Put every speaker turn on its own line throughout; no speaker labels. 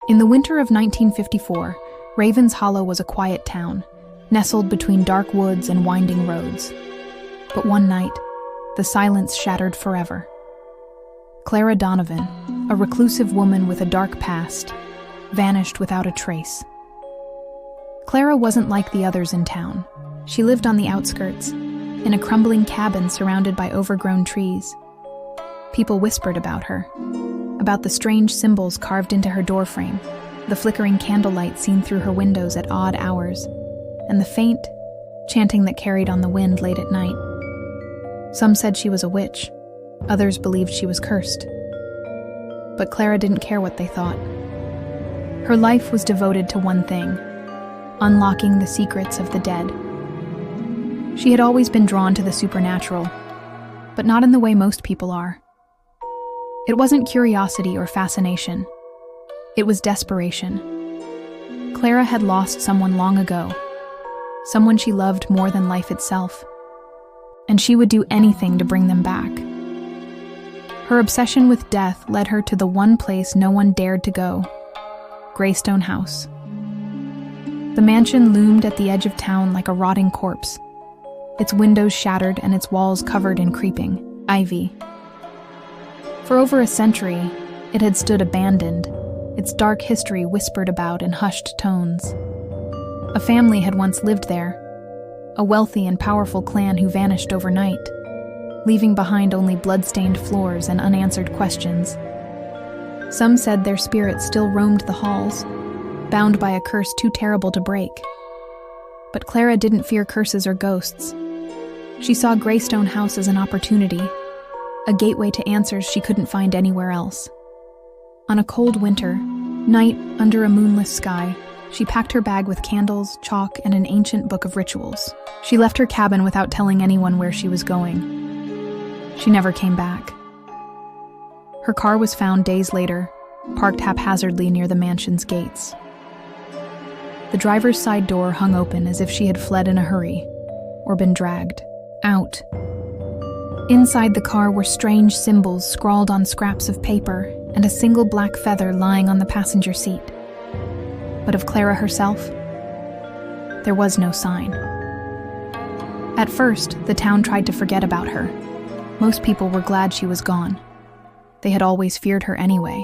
In the winter of 1954, Ravens Hollow was a quiet town, nestled between dark woods and winding roads. But one night, the silence shattered forever. Clara Donovan, a reclusive woman with a dark past, vanished without a trace. Clara wasn't like the others in town. She lived on the outskirts, in a crumbling cabin surrounded by overgrown trees. People whispered about her, about the strange symbols carved into her doorframe, the flickering candlelight seen through her windows at odd hours, and the faint chanting that carried on the wind late at night. Some said she was a witch, others believed she was cursed. But Clara didn't care what they thought. Her life was devoted to one thing: unlocking the secrets of the dead. She had always been drawn to the supernatural, but not in the way most people are. It wasn't curiosity or fascination. It was desperation. Clara had lost someone long ago, someone she loved more than life itself, and she would do anything to bring them back. Her obsession with death led her to the one place no one dared to go: Greystone House. The mansion loomed at the edge of town like a rotting corpse, its windows shattered and its walls covered in creeping ivy. For over a century, it had stood abandoned, its dark history whispered about in hushed tones. A family had once lived there, a wealthy and powerful clan who vanished overnight, leaving behind only blood-stained floors and unanswered questions. Some said their spirits still roamed the halls, bound by a curse too terrible to break. But Clara didn't fear curses or ghosts. She saw Greystone House as an opportunity, a gateway to answers she couldn't find anywhere else. On a cold winter night under a moonless sky, she packed her bag with candles, chalk, and an ancient book of rituals. She left her cabin without telling anyone where she was going. She never came back. Her car was found days later, parked haphazardly near the mansion's gates. The driver's side door hung open as if she had fled in a hurry, or been dragged out. Inside the car were strange symbols scrawled on scraps of paper and a single black feather lying on the passenger seat. But of Clara herself, there was no sign. At first, the town tried to forget about her. Most people were glad she was gone. They had always feared her anyway.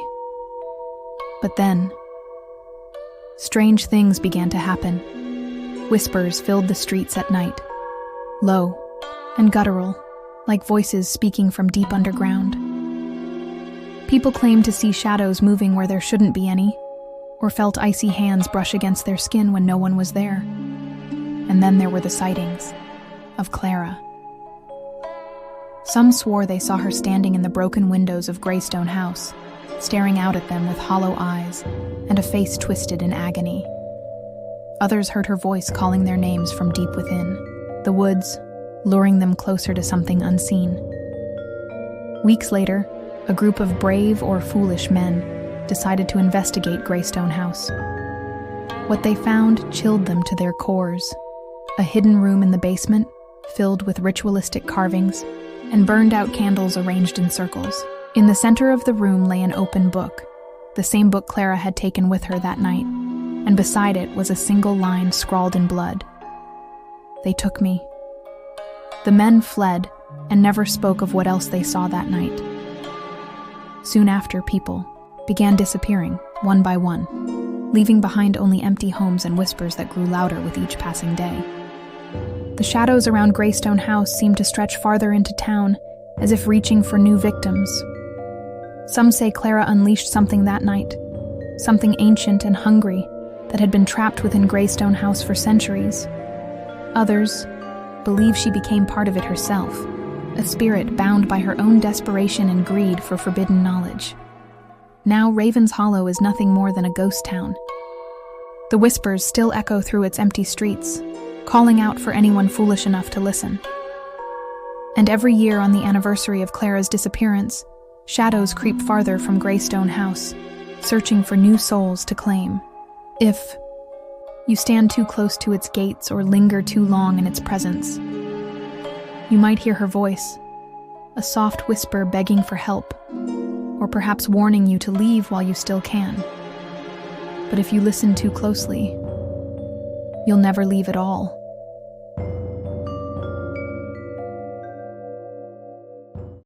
But then, strange things began to happen. Whispers filled the streets at night, low and guttural, like voices speaking from deep underground. People claimed to see shadows moving where there shouldn't be any, or felt icy hands brush against their skin when no one was there. And then there were the sightings of Clara. Some swore they saw her standing in the broken windows of Greystone House, staring out at them with hollow eyes and a face twisted in agony. Others heard her voice calling their names from deep within, the woods, luring them closer to something unseen. Weeks later, a group of brave or foolish men decided to investigate Greystone House. What they found chilled them to their cores: a hidden room in the basement, filled with ritualistic carvings, and burned-out candles arranged in circles. In the center of the room lay an open book, the same book Clara had taken with her that night, and beside it was a single line scrawled in blood: "They took me." The men fled and never spoke of what else they saw that night. Soon after, people began disappearing, one by one, leaving behind only empty homes and whispers that grew louder with each passing day. The shadows around Greystone House seemed to stretch farther into town, as if reaching for new victims. Some say Clara unleashed something that night, something ancient and hungry that had been trapped within Greystone House for centuries. Others believe she became part of it herself, a spirit bound by her own desperation and greed for forbidden knowledge. Now Ravens Hollow is nothing more than a ghost town. The whispers still echo through its empty streets, calling out for anyone foolish enough to listen. And every year on the anniversary of Clara's disappearance, shadows creep farther from Greystone House, searching for new souls to claim. If you stand too close to its gates or linger too long in its presence, you might hear her voice, a soft whisper begging for help, or perhaps warning you to leave while you still can. But if you listen too closely, you'll never leave at all.